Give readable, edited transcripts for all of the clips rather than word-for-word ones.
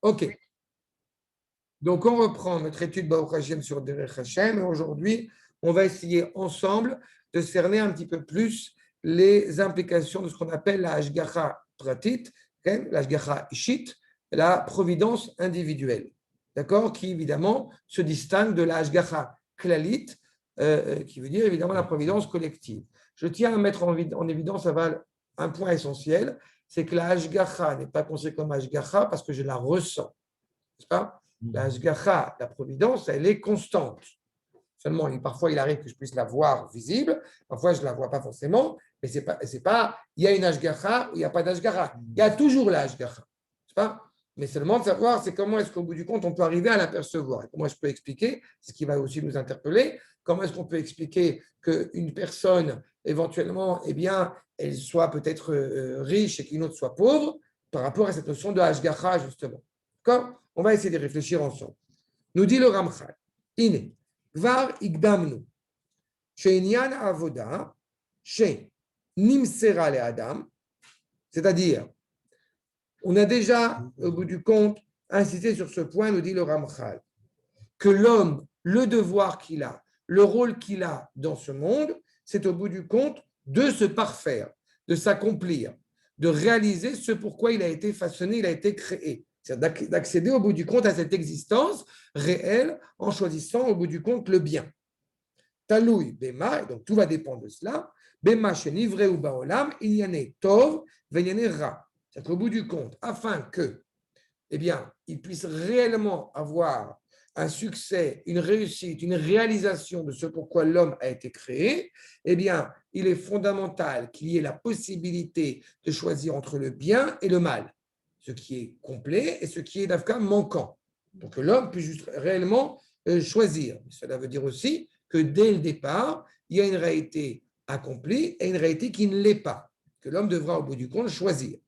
Ok. Donc, on reprend notre étude Baruch Hashem sur Derech Hashem. Et aujourd'hui, on va essayer ensemble de cerner un petit peu plus les implications de ce qu'on appelle la Hashgacha Pratit, la Hashgacha Ishit, la providence individuelle. D'accord? Qui, évidemment, se distingue de la Hashgacha Klalit, qui veut dire, évidemment, la providence collective. Je tiens à mettre en évidence un point essentiel, c'est que la Hashgacha n'est pas considérée comme Hashgacha parce que je la ressens. N'est-ce pas? La Hashgacha, la providence, elle est constante. Seulement, parfois, il arrive que je puisse la voir visible, parfois, je ne la vois pas forcément, mais c'est pas, il y a une Hashgacha ou il n'y a pas d'Hashgacha. Il y a toujours la Hashgacha. N'est-ce pas? Mais seulement de savoir, c'est comment est-ce qu'au bout du compte, on peut arriver à l'apercevoir. Et comment je peux expliquer, c'est ce qui va aussi nous interpeller, comment est-ce qu'on peut expliquer qu'une personne, éventuellement, eh bien, elle soit peut-être riche et qu'une autre soit pauvre, par rapport à cette notion de Hashgacha, justement. D'accord? On va essayer de réfléchir ensemble. Nous dit le Ramchal, Ine, Kvar Igdamnu, She'inyan Avoda, She Nimsera le Adam, c'est-à-dire, on a déjà, au bout du compte, insisté sur ce point, nous dit le Ramchal, que l'homme, le devoir qu'il a, le rôle qu'il a dans ce monde, c'est au bout du compte de se parfaire, de s'accomplir, de réaliser ce pourquoi il a été façonné, il a été créé. C'est-à-dire d'accéder au bout du compte à cette existence réelle en choisissant au bout du compte le bien. Taloui, Bema, et donc tout va dépendre de cela. Bema, Shenivre ou Baolam, il y en a Tov, il y en a Ra. C'est-à-dire qu'au bout du compte, afin que, eh bien, il puisse réellement avoir un succès, une réussite, une réalisation de ce pourquoi l'homme a été créé, eh bien, il est fondamental qu'il y ait la possibilité de choisir entre le bien et le mal, ce qui est complet et ce qui est d'Afka manquant, pour que l'homme puisse juste réellement choisir. Cela veut dire aussi que dès le départ, il y a une réalité accomplie et une réalité qui ne l'est pas, que l'homme devra au bout du compte choisir.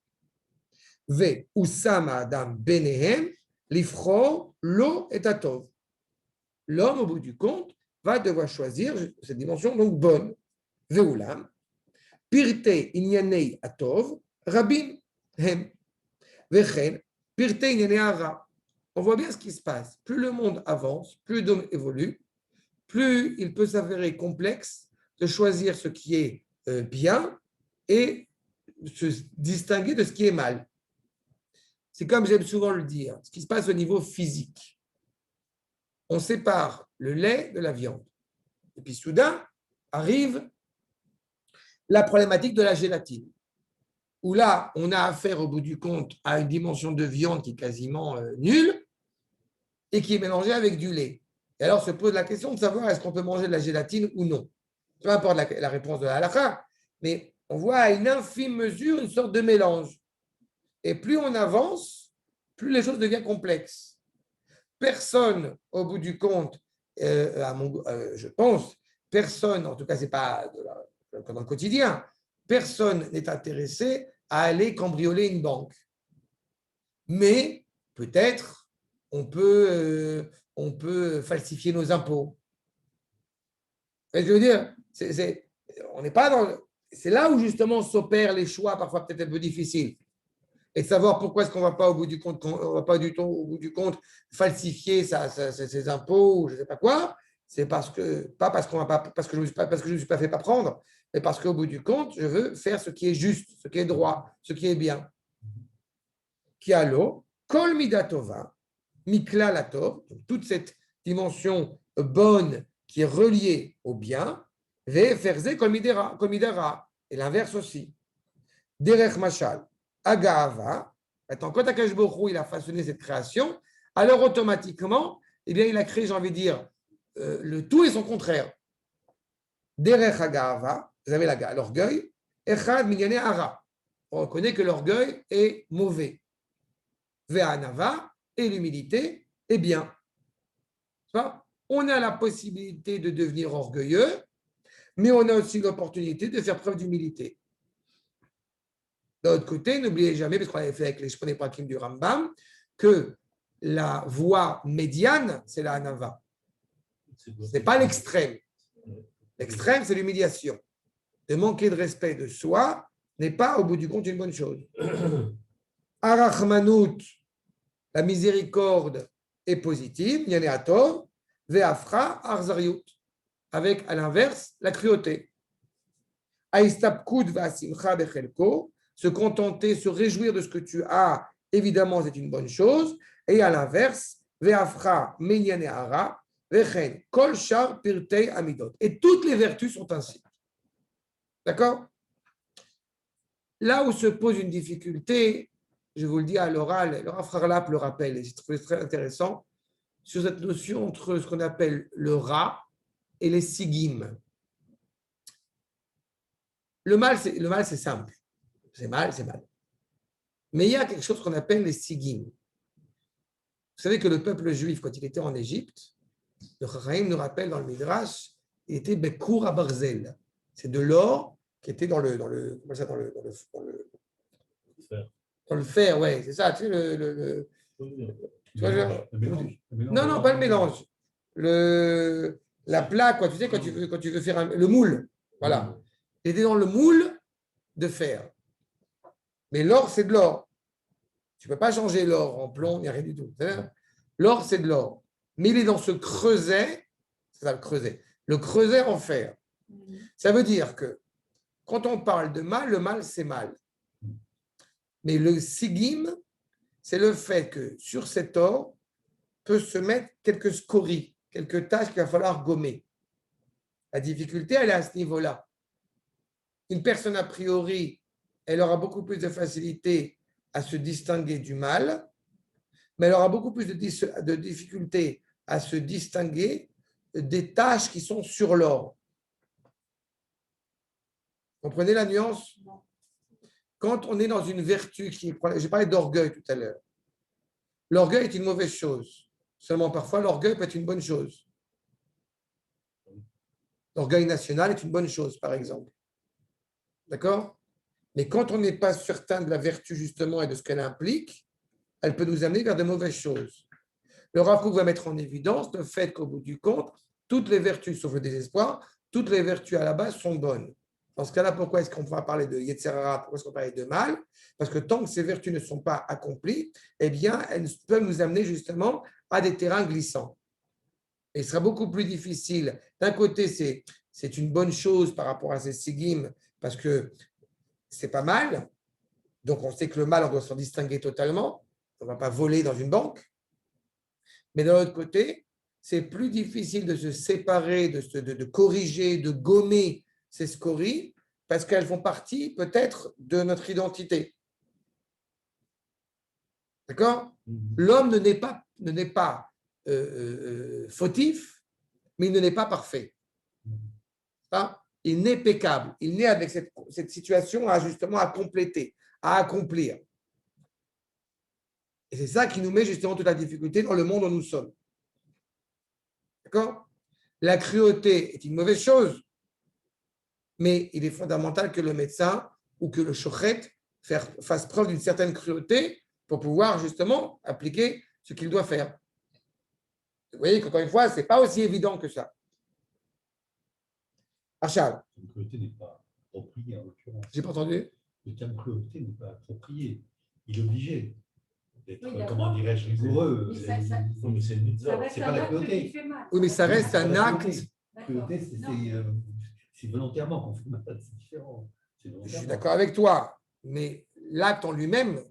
Ve Usama Adam Benehem, l'ifro, l'eau est atov. L'homme, au bout du compte, va devoir choisir cette dimension donc bonne. Veulam, pirte inyanei atov, rabim hem. Vechen, pirte inyanei ara. On voit bien ce qui se passe. Plus le monde avance, plus l'homme évolue, plus il peut s'avérer complexe de choisir ce qui est bien et se distinguer de ce qui est mal. C'est comme j'aime souvent le dire, ce qui se passe au niveau physique. On sépare le lait de la viande. Et puis soudain arrive la problématique de la gélatine, où là, on a affaire au bout du compte à une dimension de viande qui est quasiment nulle et qui est mélangée avec du lait. Et alors se pose la question de savoir est-ce qu'on peut manger de la gélatine ou non. Peu importe la réponse de la halakha, mais on voit à une infime mesure une sorte de mélange. Et plus on avance, plus les choses deviennent complexes. Personne, au bout du compte, je pense, personne, en tout cas, ce n'est pas dans le quotidien, personne n'est intéressé à aller cambrioler une banque. Mais peut-être on peut falsifier nos impôts. Je veux dire, on n'est pas dans. C'est là où justement s'opèrent les choix, parfois peut-être un peu difficiles. Et de savoir pourquoi est-ce qu'on ne va pas au bout du compte, falsifier ses impôts ou je ne sais pas quoi, c'est parce que je ne me suis pas fait pas prendre, mais parce qu'au bout du compte, je veux faire ce qui est juste, ce qui est droit, ce qui est bien. Qui a l'eau, kol midatova, mikla latov, toute cette dimension bonne qui est reliée au bien, ve ferze kol midara, et l'inverse aussi. Derech mashal. Agava, maintenant, quand Akash Borou il a façonné cette création, alors automatiquement, eh bien, il a créé, j'ai envie de dire, le tout et son contraire. Derech Agava, vous avez l'orgueil, Echad Minyane Ara. On reconnaît que l'orgueil est mauvais. Ve'anava, et l'humilité est bien. On a la possibilité de devenir orgueilleux, mais on a aussi l'opportunité de faire preuve d'humilité. D'un autre côté, n'oubliez jamais, parce qu'on avait fait avec les Shponé Prakim du Rambam, que la voie médiane, c'est la Hanava. Ce n'est pas l'extrême. L'extrême, c'est l'humiliation. De manquer de respect de soi n'est pas, au bout du compte, une bonne chose. Arachmanout, La miséricorde est positive, Yane Atov, Ve'afra Arzariut, avec à l'inverse la cruauté. Aïstapkud Vasimcha Bechelko, se contenter, se réjouir de ce que tu as, évidemment, c'est une bonne chose. Et à l'inverse, Ve'afra Menyane Hara, Vechen Kol Shar Pirtei Amidot. Et toutes les vertus sont ainsi. D'accord? Là où se pose une difficulté, je vous le dis à l'oral, le Rav Harlap le rappelle, et je trouve très intéressant, sur cette notion entre ce qu'on appelle le ra et les sigim. Le mal, c'est simple. C'est mal, c'est mal. Mais il y a quelque chose qu'on appelle les sigim. Vous savez que le peuple juif, quand il était en Égypte, le Chachamim nous rappelle dans le Midrash, il était Bekour à Barzel. C'est de l'or qui était dans le fer, ouais, c'est ça, tu sais, tu vois, non, non, pas le mélange. La plaque, quoi, tu sais, quand tu veux faire le moule, voilà. Il était dans le moule de fer. Mais l'or, c'est de l'or. Tu ne peux pas changer l'or en plomb, il n'y a rien du tout. L'or, c'est de l'or. Mais il est dans ce creuset, c'est ça le creuset, le creuset en fer. Ça veut dire que quand on parle de mal, le mal, c'est mal. Mais le sigim, c'est le fait que sur cet or peut se mettre quelques scories, quelques tâches qu'il va falloir gommer. La difficulté, elle est à ce niveau-là. Une personne, a priori, elle aura beaucoup plus de facilité à se distinguer du mal, mais elle aura beaucoup plus de difficulté à se distinguer des tâches qui sont sur l'or. Comprenez la nuance? Quand on est dans une vertu j'ai parlé d'orgueil tout à l'heure. L'orgueil est une mauvaise chose. Seulement parfois, l'orgueil peut être une bonne chose. L'orgueil national est une bonne chose, par exemple. D'accord? Mais quand on n'est pas certain de la vertu, justement, et de ce qu'elle implique, elle peut nous amener vers de mauvaises choses. Le Rav Kook va mettre en évidence le fait qu'au bout du compte, toutes les vertus, sauf le désespoir, toutes les vertus à la base sont bonnes. Dans ce cas-là, pourquoi est-ce qu'on va parler de Yetzer Hara, pourquoi est-ce qu'on va parler de mal? Parce que tant que ces vertus ne sont pas accomplies, eh bien, elles peuvent nous amener justement à des terrains glissants. Et ce sera beaucoup plus difficile. D'un côté, c'est une bonne chose par rapport à ces sigim, parce que c'est pas mal. Donc, on sait que le mal, on doit s'en distinguer totalement. On ne va pas voler dans une banque. Mais d'un autre côté, c'est plus difficile de se séparer, de corriger, de gommer ces scories, parce qu'elles font partie peut-être de notre identité. D'accord? L'homme ne n'est pas fautif, mais il ne n'est pas parfait. Hein? Il n'est pécable. Il naît avec cette situation justement à compléter, à accomplir. Et c'est ça qui nous met justement toute la difficulté dans le monde où nous sommes. D'accord? La cruauté est une mauvaise chose, mais il est fondamental que le médecin ou que le shochet fasse preuve d'une certaine cruauté pour pouvoir justement appliquer ce qu'il doit faire. Vous voyez qu'encore une fois, ce n'est pas aussi évident que ça. Archal. La cruauté n'est pas appropriée en l'occurrence. J'ai pas entendu. Le terme cruauté n'est pas approprié. Il est obligé d'être, comment dirais-je, rigoureux. Mais c'est une c'est pas la cruauté. Oui, mais ça reste un acte. La cruauté, c'est volontairement qu'on fait mal, c'est différent. Je suis d'accord avec toi, mais l'acte en lui-même.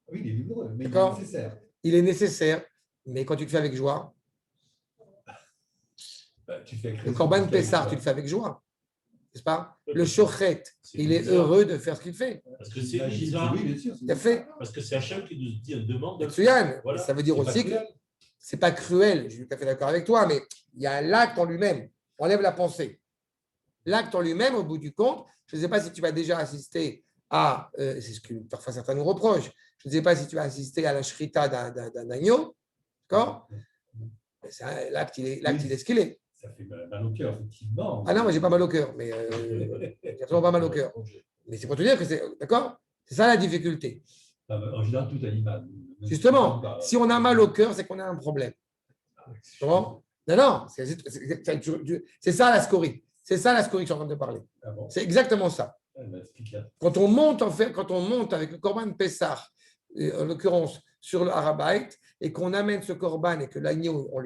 Oui, il est rigoureux, mais il est nécessaire. Il est nécessaire, mais quand tu le fais avec joie. Le Corban Pessar, tu le fais avec joie. N'est-ce pas? Le shochet, il est heureux de faire ce qu'il fait. Parce que c'est bizarre. Oui, bien sûr. Il a fait. Parce que c'est Hachem qui nous demande. Voilà. Ça veut dire aussi que ce n'est pas cruel. Je suis tout à fait d'accord avec toi, mais il y a l'acte en lui-même. On enlève la pensée. L'acte en lui-même, au bout du compte, je ne sais pas si tu vas déjà assister à, c'est ce que parfois certains nous reprochent, je ne sais pas si tu vas assister à la shrita d'un agneau, d'accord? L'acte, il est ce qu'il est. Ça fait mal au cœur, effectivement. Ah non, moi, j'ai pas mal au cœur, mais j'ai absolument pas mal au cœur. Mais c'est pour te dire que c'est, d'accord? C'est ça la difficulté. En général, tout animal. Justement, si on a mal au cœur, c'est qu'on a un problème. Comment? Non, c'est ça la scorie. C'est ça la scorie que je suis en train de parler. C'est exactement ça. Quand on monte avec le Corban Pessah en l'occurrence sur le Harabait, et qu'on amène ce corban et que l'agneau, on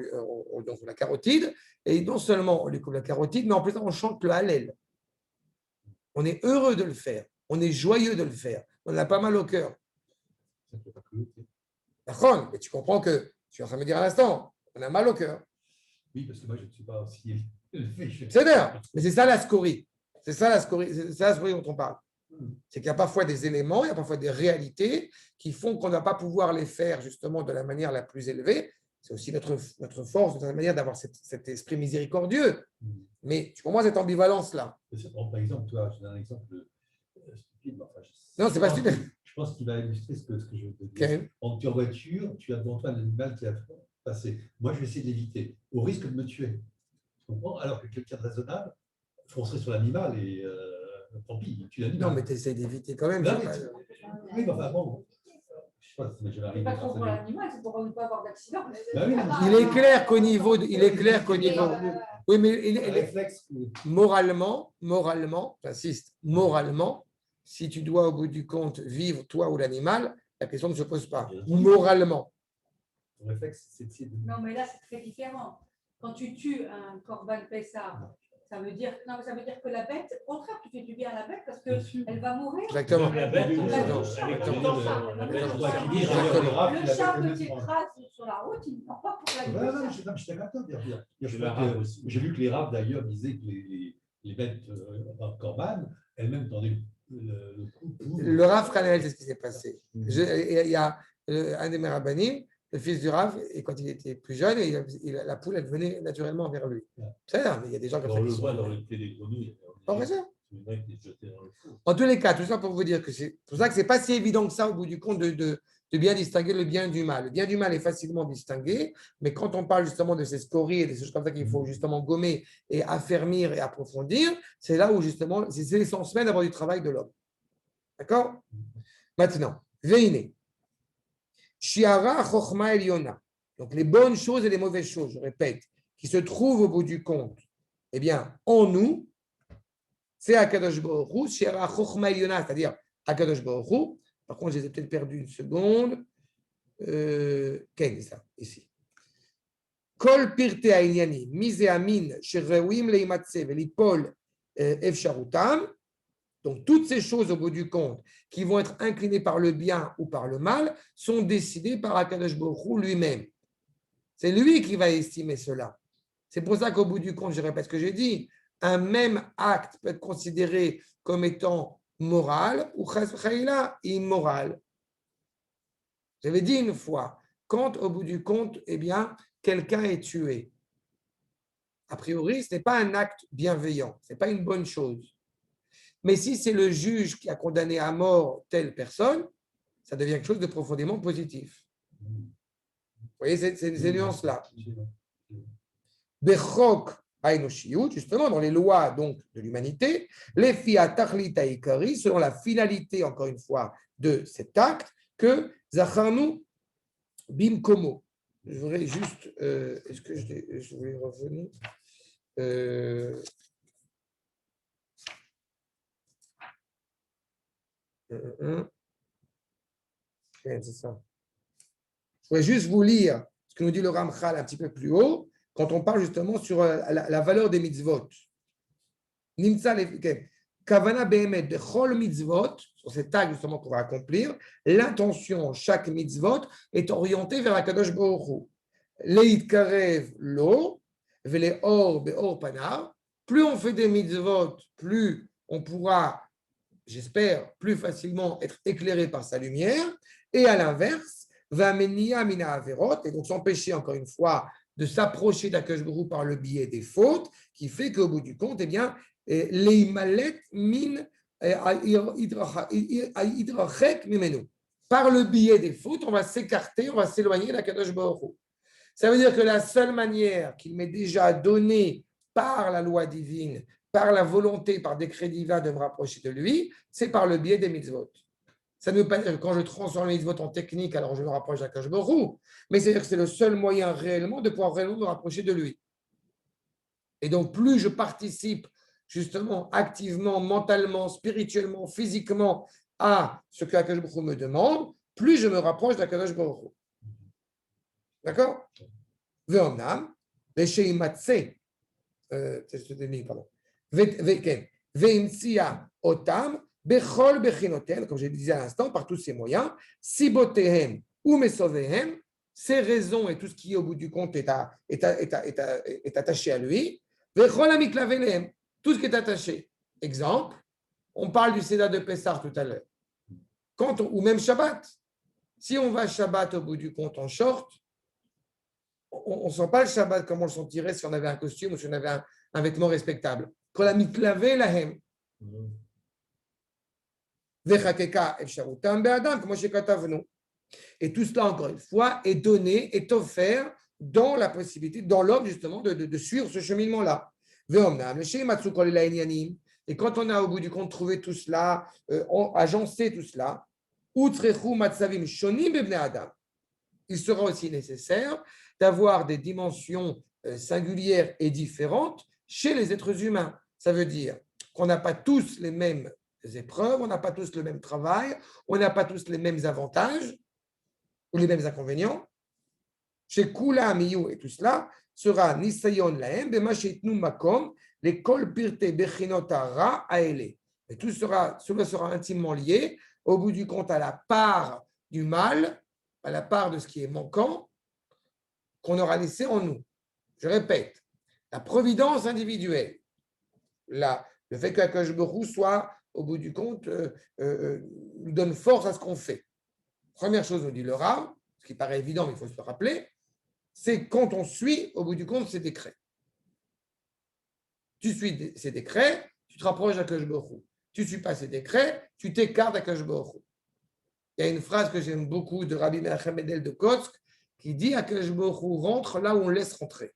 la carotide, et non seulement on lui coupe la carotide, mais en plus on chante le Hallel. On est heureux de le faire, on est joyeux de le faire, on a pas mal au cœur. D'accord, mais tu comprends que, tu es en train de me dire à l'instant, on a mal au cœur. Oui, parce que moi je ne suis pas aussi élevé. C'est d'ailleurs, mais c'est ça la scorie. C'est ça la scorie dont on parle. C'est qu'il y a parfois des éléments, il y a parfois des réalités qui font qu'on ne va pas pouvoir les faire justement de la manière la plus élevée. C'est aussi notre force, de toute manière, d'avoir cet esprit miséricordieux. Mais tu comprends cette ambivalence-là. Par exemple, toi, je donne un exemple stupide. Enfin, non, c'est pas stupide. Je pense qu'il va illustrer ce que je veux te dire. Okay. En tu es en voiture, tu as devant toi un animal qui a passé. Moi, je vais essayer de l'éviter, au risque de me tuer. Tu comprends? Alors que quelqu'un de raisonnable foncerait sur l'animal et tant pis, tu l'animal. Non, mais tu essaies d'éviter quand même. Non, mais oui, mais enfin bon. Je sais pas si je vais arriver. Pas trop pour l'animal, c'est pour ne pas avoir d'accident. Il est clair qu'au niveau. Oui, mais moralement, j'insiste, moralement, si tu dois au bout du compte vivre, toi ou l'animal, la question ne se pose pas. Moralement. Ton réflexe, c'est de... Non, mais là, c'est très différent. Quand tu tues un corban pessar, ça veut dire que la bête, au contraire, tu fais du bien à la bête parce qu'elle va mourir. Exactement. La bête, Le chat que tu écrases sur la route, il ne prend pas pour la Non, je suis d'accord. J'ai lu que les Raves, d'ailleurs, disaient que les bêtes corban, elles-mêmes tendaient le coup pour... Le Rav Hanel, c'est ce qui s'est passé. Il y a un des Merabanim, le fils du Rav, et quand il était plus jeune, la poule, elle venait naturellement vers lui. C'est ça, mais il y a des gens comme ça. On le voit dans le thé des grenouilles. En tous les cas, tout ça pour vous dire que c'est pour ça que ce n'est pas si évident que ça, au bout du compte, de bien distinguer le bien du mal. Le bien du mal est facilement distingué, mais quand on parle justement de ces scories et des choses comme ça qu'il faut justement gommer et affermir et approfondir, c'est là où justement, c'est l'essence même d'avoir du travail de l'homme. D'accord? Maintenant, Veine. Shiara Chochma Eliona. Donc les bonnes choses et les mauvaises choses, je répète, qui se trouvent au bout du compte, eh bien, en nous, c'est Akadosh Baruch Hu, Shiara Chochma Eliona, c'est-à-dire Akadosh Baruch Hu. Par contre, je les ai peut-être perdus une seconde. Quel est ça? Ici. Kol Pirte Aïniani, Mise Amin, Sherewim Leimatse, Velipol Efsharutam. Donc, toutes ces choses au bout du compte qui vont être inclinées par le bien ou par le mal sont décidées par Akadosh Baruch Hu lui-même. C'est lui qui va estimer cela. C'est pour ça qu'au bout du compte, je répète ce que j'ai dit, un même acte peut être considéré comme étant moral ou immoral. J'avais dit une fois, quand au bout du compte, eh bien, quelqu'un est tué, a priori, ce n'est pas un acte bienveillant, ce n'est pas une bonne chose. Mais si c'est le juge qui a condamné à mort telle personne, ça devient quelque chose de profondément positif. Vous voyez ces nuances-là. Bechok Aïnoshiyut, justement, dans les lois donc, de l'humanité, les fiat tachlita ikari, selon la finalité, encore une fois, de cet acte, que Zacharnu Bimkomo. Je voudrais juste. Est-ce que je voulais revenir c'est ça. Je voudrais juste vous lire ce que nous dit le Ramchal un petit peu plus haut, quand on parle justement sur la valeur des mitzvot. Nimtza Kavana Behemet de Chol mitzvot, sur cet acte justement qu'on va accomplir, l'intention, chaque mitzvot, est orientée vers la Kadosh Baruch Hu. Leit karev lo, vele or beor panav. Plus on fait des mitzvot, plus on pourra, j'espère, plus facilement être éclairé par sa lumière. Et à l'inverse, va menia mina averot, et donc s'empêcher encore une fois de s'approcher d'Akadosh Baruch Hu par le biais des fautes, qui fait qu'au bout du compte, eh bien, leimalet min idrachek mimenu. Par le biais des fautes, on va s'écarter, on va s'éloigner d'Akadosh Baruch Hu. Ça veut dire que la seule manière qu'il m'est déjà donnée par la loi divine, par la volonté, par décret divin de me rapprocher de lui, c'est par le biais des mitzvot. Ça ne veut pas dire que quand je transforme les mitzvot en technique, alors je me rapproche d'Akadosh Baruch Hu, mais c'est-à-dire que c'est le seul moyen réellement de pouvoir réellement me rapprocher de lui. Et donc, plus je participe justement activement, mentalement, spirituellement, physiquement à ce que Akadosh Baruch Hu me demande, plus je me rapproche d'Akadosh Baruch Hu. D'accord? Ve'omnam, le'sheimatse, pardon. Ve'imtsia otam, bechol bechinoten, comme je le disais à l'instant, par tous ces moyens, sibotehem ou mesovehem, ces raisons et tout ce qui est au bout du compte est attaché à lui, vechol amiklavelehem, tout ce qui est attaché. Exemple, on parle du Seder de Pessah tout à l'heure. Ou même Shabbat. Si on va Shabbat au bout du compte en short, on ne sent pas le Shabbat comme on le sentirait si on avait un costume ou si on avait un vêtement respectable. Kol amiklave lahem. Vechakeka efsharutam be'adam, comme chez Katavnu. Et tout cela, encore une fois, est donné, est offert dans la possibilité, dans l'homme justement, de suivre ce cheminement-là. Ve'omnam, le sheimatsu kol ela'inyanim. Et quand on a au bout du compte trouvé tout cela, agencé tout cela, il sera aussi nécessaire d'avoir des dimensions singulières et différentes chez les êtres humains. Ça veut dire qu'on n'a pas tous les mêmes épreuves, on n'a pas tous le même travail, on n'a pas tous les mêmes avantages ou les mêmes inconvénients. Chez Kula, Miyu et tout cela sera Nisayon Lahem, Bemashitnu Makom, les Kol Pirte Bechinotara Aele. Et tout cela sera intimement lié, au bout du compte, à la part du mal, à la part de ce qui est manquant, qu'on aura laissé en nous. Je répète, la providence individuelle, le fait que Akadosh Baruch Hu soit, au bout du compte, nous donne force à ce qu'on fait. Première chose, nous dit le Rav, ce qui paraît évident, mais il faut se le rappeler, c'est quand on suit, au bout du compte, ces décrets. Tu suis ces décrets, tu te rapproches d'Akadosh Baruch Hu. Tu ne suis pas ces décrets, tu t'écartes d'Akadosh Baruch Hu. Il y a une phrase que j'aime beaucoup de Rabbi Menachem Mendel de Kotsk qui dit Akadosh Baruch Hu rentre là où on laisse rentrer.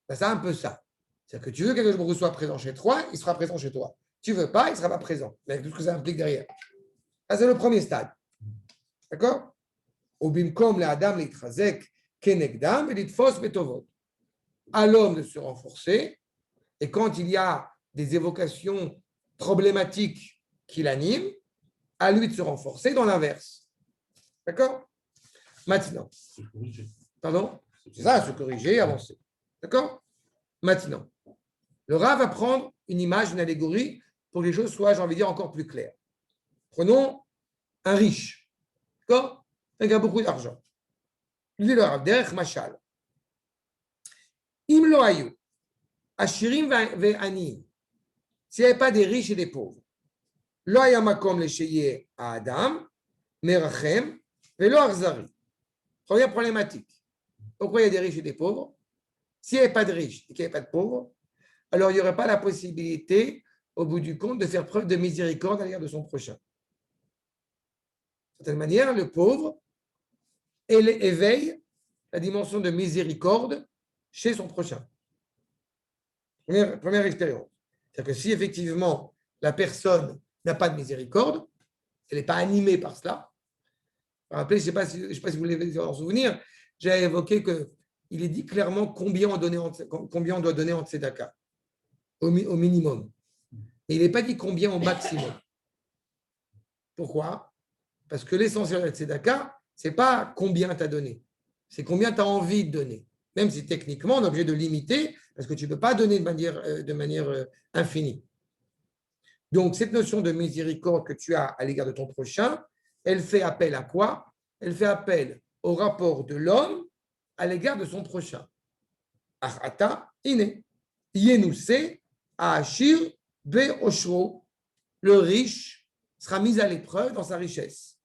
C'est un peu ça. C'est-à-dire que tu veux qu'Akadosh Baruch Hu soit présent chez toi, il sera présent chez toi. Tu ne veux pas, il ne sera pas présent. Avec tout ce que ça implique derrière. Ça, c'est le premier stade. D'accord? Ubimkom le Adam l'itchazek kenegdam et l'itfos betovot. À l'homme de se renforcer, et quand il y a des évocations problématiques qui l'animent, à lui de se renforcer dans l'inverse. D'accord? Maintenant. Pardon? C'est ça, se corriger, avancer. D'accord? Maintenant. Le Rav va prendre une image, une allégorie, pour que les choses soient, j'ai envie de dire, encore plus claires. Prenons un riche. D'accord? Il a beaucoup d'argent. Il dit le Rav, derech machal. Im lo ayu. Ashirim ve'ani. S'il n'y avait pas des riches et des pauvres. Lo haya makom lesheye à Adam, merachem, ve'lo arzari. Première problématique. Pourquoi il y a des riches et des pauvres? S'il n'y avait pas de riches et qu'il n'y avait pas de pauvres, alors il n'y aurait pas la possibilité, au bout du compte, de faire preuve de miséricorde à l'égard de son prochain. De certaine manière, le pauvre éveille la dimension de miséricorde chez son prochain. Première expérience. C'est-à-dire que si effectivement la personne n'a pas de miséricorde, elle n'est pas animée par cela. Rappelez, je ne sais pas si vous voulez en souvenir, j'ai évoqué qu'il est dit clairement combien on doit donner en tzedaka, au minimum. Mais il n'est pas dit combien au maximum. Pourquoi? Parce que l'essentiel de la tzedaka, ce n'est pas combien tu as donné, c'est combien tu as envie de donner. Même si techniquement, on est obligé de limiter, parce que tu ne peux pas donner de manière infinie. Donc, cette notion de miséricorde que tu as à l'égard de ton prochain, elle fait appel à quoi? Elle fait appel au rapport de l'homme à l'égard de son prochain. Achata, ine. Yenuse, Achir, be oshro. Le riche sera mis à l'épreuve dans sa richesse.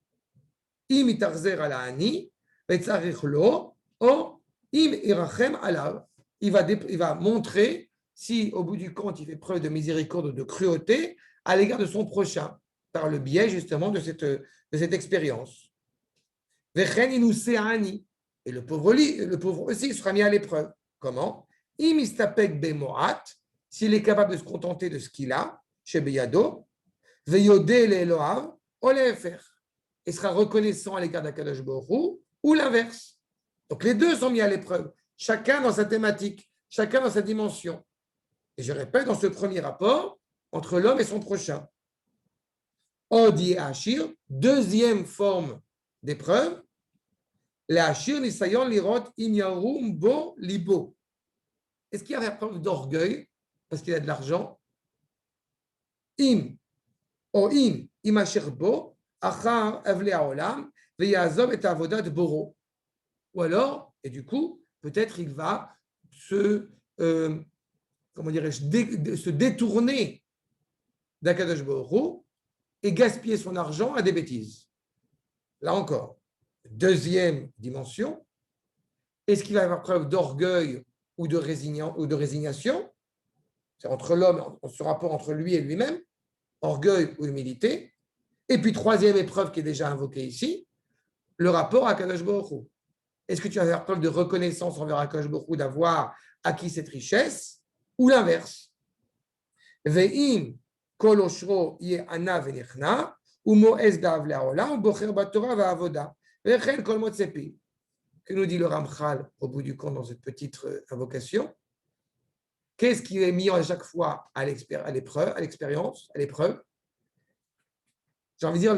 Im itarzer ala ani, vetzarich lo, o im irachem alav. Il va montrer si, au bout du compte, il fait preuve de miséricorde ou de cruauté à l'égard de son prochain, par le biais justement de cette expérience. Vechen inuse ani. Et le pauvre aussi sera mis à l'épreuve. Comment? Im istapek bemoat, s'il est capable de se contenter de ce qu'il a, chez Beyado, veyodé le Eloav, olefer. Et sera reconnaissant à l'égard d'Akadosh Baruch Hu, ou l'inverse. Donc les deux sont mis à l'épreuve, chacun dans sa thématique, chacun dans sa dimension. Et je répète, dans ce premier rapport, entre l'homme et son prochain. Odi Ashir, deuxième forme d'épreuve, les Ashir Nisayon Lirot Im Yarum Bo Libo. Est-ce qu'il y a la preuve d'orgueil parce qu'il a de l'argent? Im, o im, im Ashir Bo, Achar Evle Haolam, Veyazov et Avodat Boro. Ou alors, et du coup, peut-être il va comment dirais-je, se détourner d'Akadosh Baruch Hu et gaspiller son argent à des bêtises. Là encore, deuxième dimension, est-ce qu'il va y avoir preuve d'orgueil ou de résignation? C'est entre l'homme, ce rapport entre lui et lui-même, orgueil ou humilité. Et puis, troisième épreuve qui est déjà invoquée ici, le rapport à Akadosh Baruch Hu. Est-ce que tu vas faire preuve de reconnaissance envers Akadosh Baruch Hu d'avoir acquis cette richesse ou l'inverse? Ve'im kol oshro ye ana v'nichna u'mo'ez da'av le'haolam u'bocher b'torah v'avoda ve'chen kol motzepi. Que nous dit le Ramchal au bout du compte dans cette petite invocation? Qu'est-ce qui est mis à chaque fois à l'épreuve, à l'expérience, à l'épreuve? J'ai envie de dire,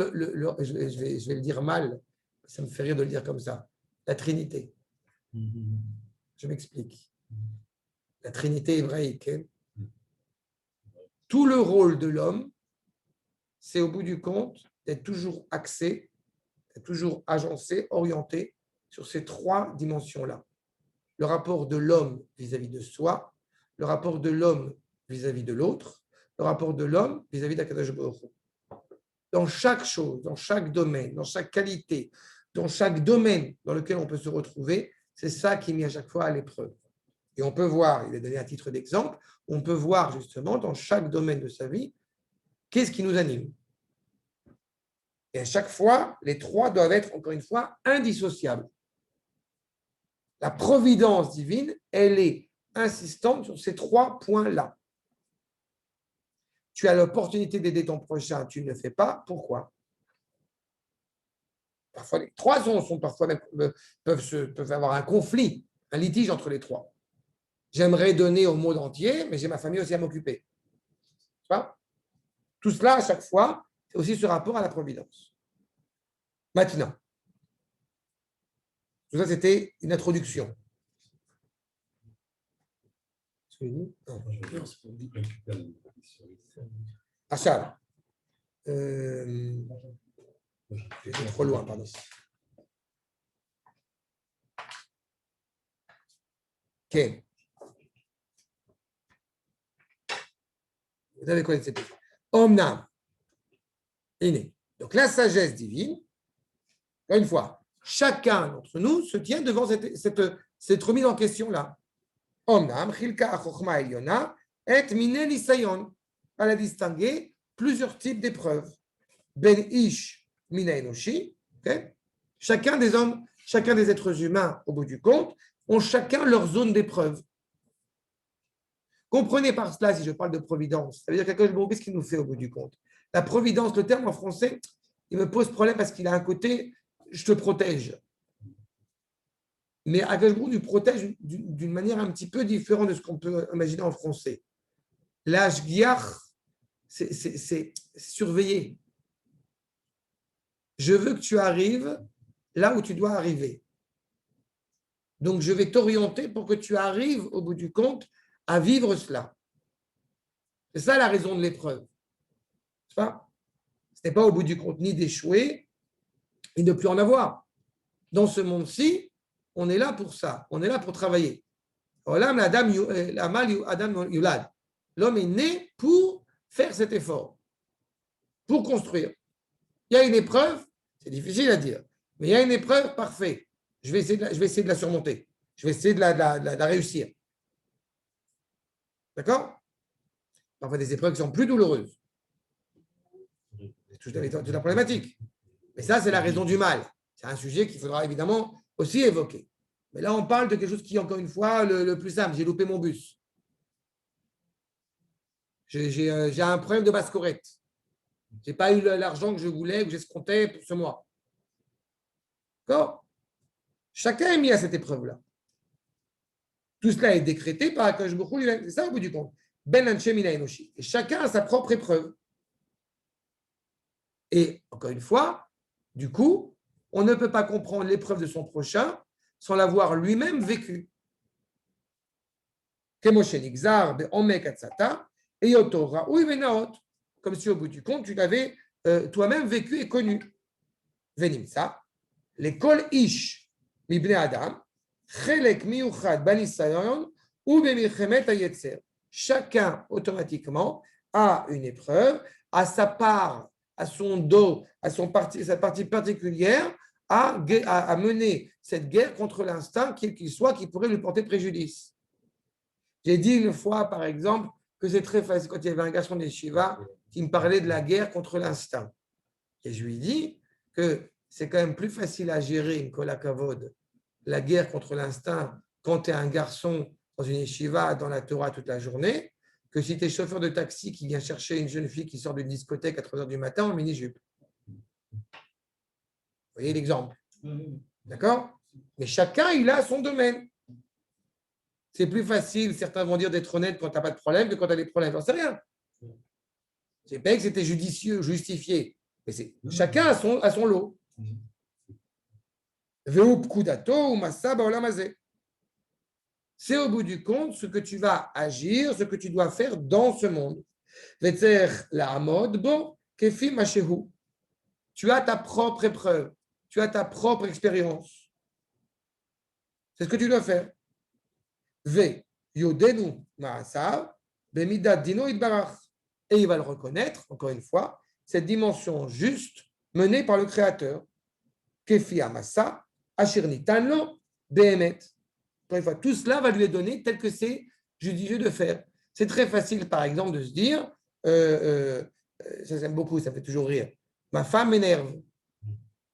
je vais le dire mal, ça me fait rire de le dire comme ça. La Trinité. Je m'explique. La Trinité hébraïque. Tout le rôle de l'homme, c'est au bout du compte d'être toujours axé, d'être toujours agencé, orienté sur ces trois dimensions-là. Le rapport de l'homme vis-à-vis de soi, le rapport de l'homme vis-à-vis de l'autre, le rapport de l'homme vis-à-vis d'Akadosh Baruch Hu. Dans chaque chose, dans chaque domaine, dans chaque qualité, dans chaque domaine dans lequel on peut se retrouver, c'est ça qui est mis à chaque fois à l'épreuve. Et on peut voir, il est donné à titre d'exemple, on peut voir justement dans chaque domaine de sa vie, qu'est-ce qui nous anime. Et à chaque fois, les trois doivent être, encore une fois, indissociables. La providence divine, elle est insistante sur ces trois points-là. Tu as l'opportunité d'aider ton prochain, tu ne le fais pas, pourquoi? Parfois, les trois peuvent avoir un conflit, un litige entre les trois. J'aimerais donner au monde entier, mais j'ai ma famille aussi à m'occuper. Tout cela, à chaque fois, c'est aussi ce rapport à la providence. Maintenant, tout ça, c'était une introduction. Achal. J'étais trop loin, pardon. Ok. Vous avez quoi cette Omnam. Donc la sagesse divine, encore une fois, chacun d'entre nous se tient devant cette remise en question-là. Omnam, Chilka Achochma Eliona, et Mine Nisayon. Elle a distingué plusieurs types d'épreuves. Ben Ish, Mina Enoshi. Chacun des hommes, chacun des êtres humains, au bout du compte, ont chacun leur zone d'épreuve. Comprenez par cela, si je parle de providence, ça veut dire qu'est-ce qu'il nous fait au bout du compte? La providence, le terme en français, il me pose problème parce qu'il a un côté, je te protège. Mais Akadosh Baruch Hu nous protège d'une manière un petit peu différente de ce qu'on peut imaginer en français. L'ashgiach, c'est surveiller. Je veux que tu arrives là où tu dois arriver. Donc, je vais t'orienter pour que tu arrives, au bout du compte, à vivre cela. C'est ça la raison de l'épreuve. Ce n'est pas au bout du compte ni d'échouer, ni de ne plus en avoir. Dans ce monde-ci, on est là pour ça. On est là pour travailler. L'homme est né pour faire cet effort, pour construire. Il y a une épreuve, c'est difficile à dire, mais il y a une épreuve parfaite. Je vais essayer de la surmonter. Je vais essayer de la réussir. D'accord? Parfois des épreuves qui sont plus douloureuses. C'est toute la problématique. Mais ça, c'est la raison du mal. C'est un sujet qu'il faudra évidemment aussi évoquer. Mais là, on parle de quelque chose qui, encore une fois, le plus simple. J'ai loupé mon bus. J'ai un problème de basse-correcte. Je n'ai pas eu l'argent que je voulais, que j'escomptais pour ce mois. D'accord? Chacun est mis à cette épreuve-là. Tout cela est décrété par Akadosh Baruch Hu. C'est ça au bout du compte. Ben Anshe Mina Enoshi. Et chacun a sa propre épreuve. Et encore une fois, du coup, on ne peut pas comprendre l'épreuve de son prochain sans l'avoir lui-même vécu. Comme si au bout du compte, tu l'avais toi-même vécu et connu. Venimsa, l'école Ish, Mibne Adam, Chelek Miuchad Banisayon, ou Bemilchemet Hayetzer. Chacun, automatiquement, a une épreuve, a sa part, à son dos, à sa partie particulière, à mener cette guerre contre l'instinct, quel qu'il soit, qui pourrait lui porter préjudice. J'ai dit une fois, par exemple, que c'est très facile, quand il y avait un garçon des Shiva qui me parlait de la guerre contre l'instinct. Et je lui ai dit que c'est quand même plus facile à gérer une kolakavod, la guerre contre l'instinct, quand tu es un garçon dans une yeshiva, dans la Torah toute la journée, que si tu es chauffeur de taxi qui vient chercher une jeune fille qui sort d'une discothèque à 3 h du matin en mini-jupe. Vous voyez l'exemple. D'accord? Mais chacun, il a son domaine. C'est plus facile, certains vont dire d'être honnête quand tu n'as pas de problème que quand tu as des problèmes. J'en sais rien. C'est pas que c'était judicieux, justifié. Mais chacun a son lot. C'est au bout du compte ce que tu vas agir, ce que tu dois faire dans ce monde. Tu as ta propre épreuve, tu as ta propre expérience. C'est ce que tu dois faire. Et il va le reconnaître, encore une fois, cette dimension juste menée par le Créateur. Kefi Amasa, Ashir Nitanlo, Behemet. Encore une fois, tout cela va lui donner tel que c'est judicieux de faire. C'est très facile, par exemple, de se dire, ça j'aime beaucoup, ça fait toujours rire, ma femme m'énerve.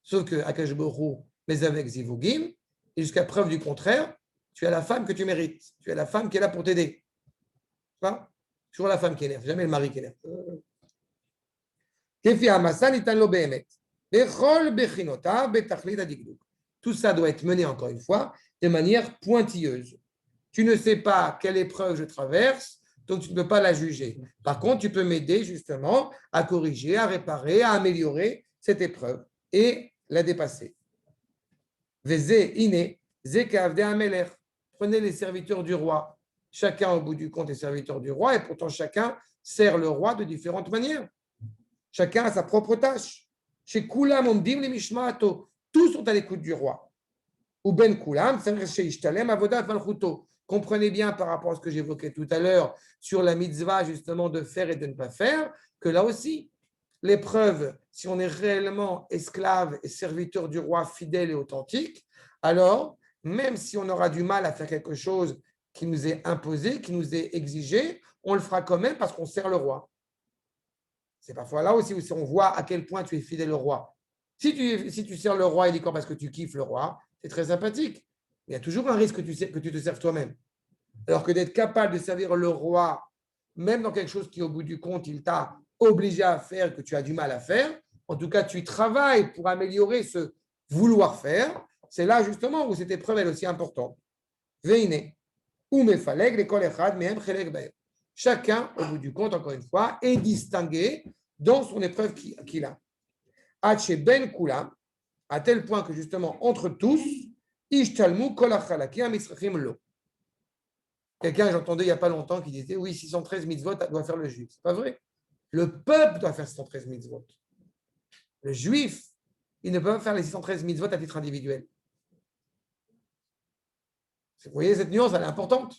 Sauf que Akash Borou, mais avec Zivugim, et jusqu'à preuve du contraire, tu as la femme que tu mérites. Tu as la femme qui est là pour t'aider. Pas toujours la femme qui énerve, jamais le mari qui énerve. Tout ça doit être mené, encore une fois, de manière pointilleuse. Tu ne sais pas quelle épreuve je traverse, donc tu ne peux pas la juger. Par contre, tu peux m'aider justement à corriger, à réparer, à améliorer cette épreuve et la dépasser. Prenez les serviteurs du roi. Chacun, au bout du compte, est serviteur du roi, et pourtant chacun sert le roi de différentes manières. Chacun a sa propre tâche. Chez Kulam, on dit les mishmaato. Tous sont à l'écoute du roi. Ou ben Kulam, comprenez bien par rapport à ce que j'évoquais tout à l'heure sur la mitzvah, justement, de faire et de ne pas faire, que là aussi, l'épreuve, si on est réellement esclave et serviteur du roi fidèle et authentique, alors, même si on aura du mal à faire quelque chose qui nous est imposé, qui nous est exigé, on le fera quand même parce qu'on sert le roi. C'est parfois là aussi où on voit à quel point tu es fidèle au roi. Si tu sers le roi uniquement parce que tu kiffes le roi, c'est très sympathique. Il y a toujours un risque que tu te serves toi-même. Alors que d'être capable de servir le roi, même dans quelque chose qui, au bout du compte, il t'a obligé à faire, que tu as du mal à faire, en tout cas, tu travailles pour améliorer ce vouloir faire, c'est là justement où cette épreuve est aussi importante. Veine, ou mefaleg, l'école echad, mehem chelek baer. Chacun, au bout du compte, encore une fois, est distingué dans son épreuve qu'il a. Hache ben kulam, à tel point que justement, entre tous, ishtalmu kol hachalakim misrachim lo. Quelqu'un, j'entendais il n'y a pas longtemps, qui disait oui, 613 mitzvot doit faire le juif. Ce n'est pas vrai. Le peuple doit faire 613 mitzvot. Le juif, il ne peut pas faire les 613 mitzvot à titre individuel. Vous voyez, cette nuance, elle est importante.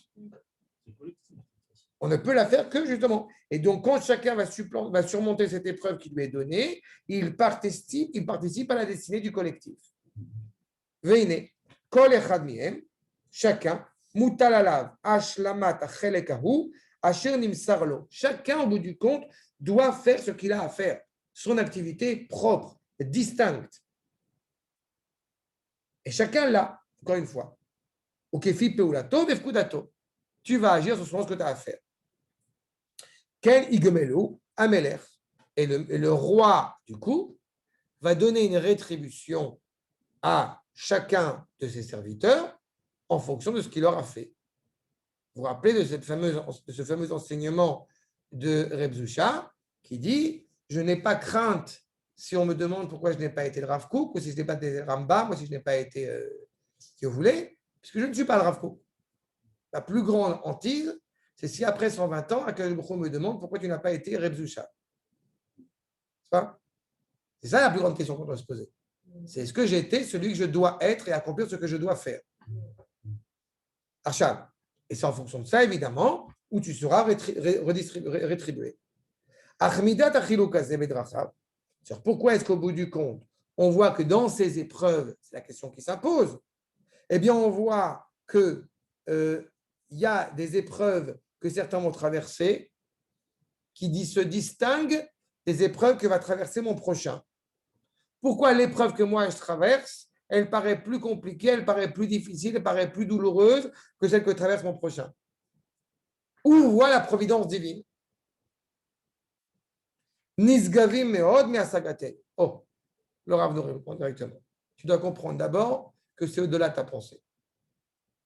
On ne peut la faire que justement. Et donc, quand chacun va surmonter cette épreuve qui lui est donnée, il participe à la destinée du collectif. Veine, kol echad mihem, chacun, mutalalav, ashlamat achelekahu, asher nimsarlo. Chacun, au bout du compte, doit faire ce qu'il a à faire. Son activité propre, distincte. Et chacun l'a, encore une fois. Au kefi peulato, befkudato. Tu vas agir sur ce que tu as à faire. Ken igemelu amelech. Et le roi, du coup, va donner une rétribution à chacun de ses serviteurs en fonction de ce qu'il aura fait. Vous vous rappelez de ce fameux enseignement de Reb Zusha qui dit « Je n'ai pas crainte si on me demande pourquoi je n'ai pas été le Rav Kook, ou si je n'ai pas été le Rambam, ou si je n'ai pas été qui vous voulez, puisque je ne suis pas le Rav Kook. La plus grande hantise, c'est si après 120 ans, Akadosh Baruch Hu me demande pourquoi tu n'as pas été Reb Zusha. C'est ça la plus grande question qu'on doit se poser. C'est est-ce que j'ai été celui que je dois être et accomplir ce que je dois faire. Arshad. Et c'est en fonction de ça, évidemment, où tu seras rétribué. Pourquoi est-ce qu'au bout du compte, on voit que dans ces épreuves, c'est la question qui s'impose, eh bien, on voit qu'il y a des épreuves que certains vont traverser qui se distinguent des épreuves que va traverser mon prochain. Pourquoi l'épreuve que moi je traverse, elle paraît plus compliquée, elle paraît plus difficile, elle paraît plus douloureuse que celle que traverse mon prochain? Où on voit la providence divine. Nisgavim meod me'asagaten. Oh, le Rav nous répond directement. Tu dois comprendre d'abord que c'est au-delà de ta pensée.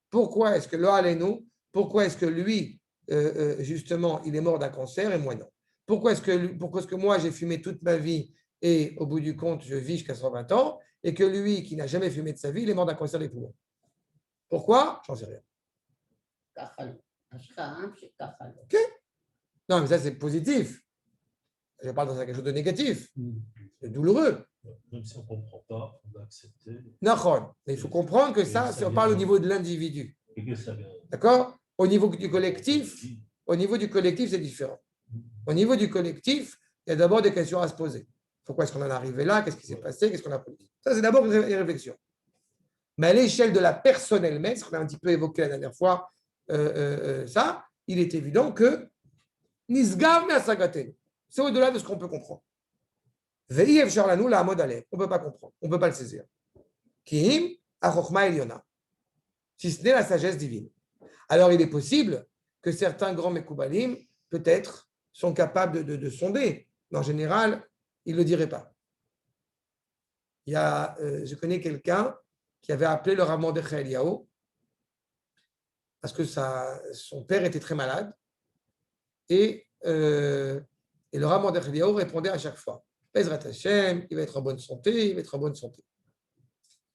Pourquoi est-ce que le Halénou, pourquoi est-ce que lui, justement, il est mort d'un cancer et moi non? Pourquoi est-ce que moi, j'ai fumé toute ma vie et au bout du compte, je vis jusqu'à 120 ans et que lui, qui n'a jamais fumé de sa vie, il est mort d'un cancer des poumons? Pourquoi? J'en sais rien. Ok. Non, mais ça, c'est positif. Je parle dans quelque chose de négatif. C'est douloureux. Même si on ne comprend pas, on va accepter. Non, mais il faut comprendre que ça, on parle au niveau de l'individu. Et que ça vient. D'accord? Au niveau du collectif, c'est différent. Au niveau du collectif, il y a d'abord des questions à se poser. Pourquoi est-ce qu'on en est arrivé là? Qu'est-ce qui s'est passé? Qu'est-ce qu'on a produit? Ça, c'est d'abord une réflexion. Mais à l'échelle de la personne elle-même, ce qu'on a un petit peu évoqué la dernière fois, ça, il est évident que Nisgav Me'asagaten, c'est au-delà de ce qu'on peut comprendre. Ve'iev Charlanou la mode alef. On ne peut pas comprendre, on ne peut pas le saisir. Kim Achokma Eliona, si ce n'est la sagesse divine. Alors, il est possible que certains grands Mekoubalim, peut-être, sont capables de sonder. Mais en général, ils ne le diraient pas. Je connais quelqu'un qui avait appelé le Rav Mordechai Eliyahu parce que son père était très malade. Et le Rav Mordechai Eliyahu répondait à chaque fois, Bezrat Hashem, il va être en bonne santé, il va être en bonne santé.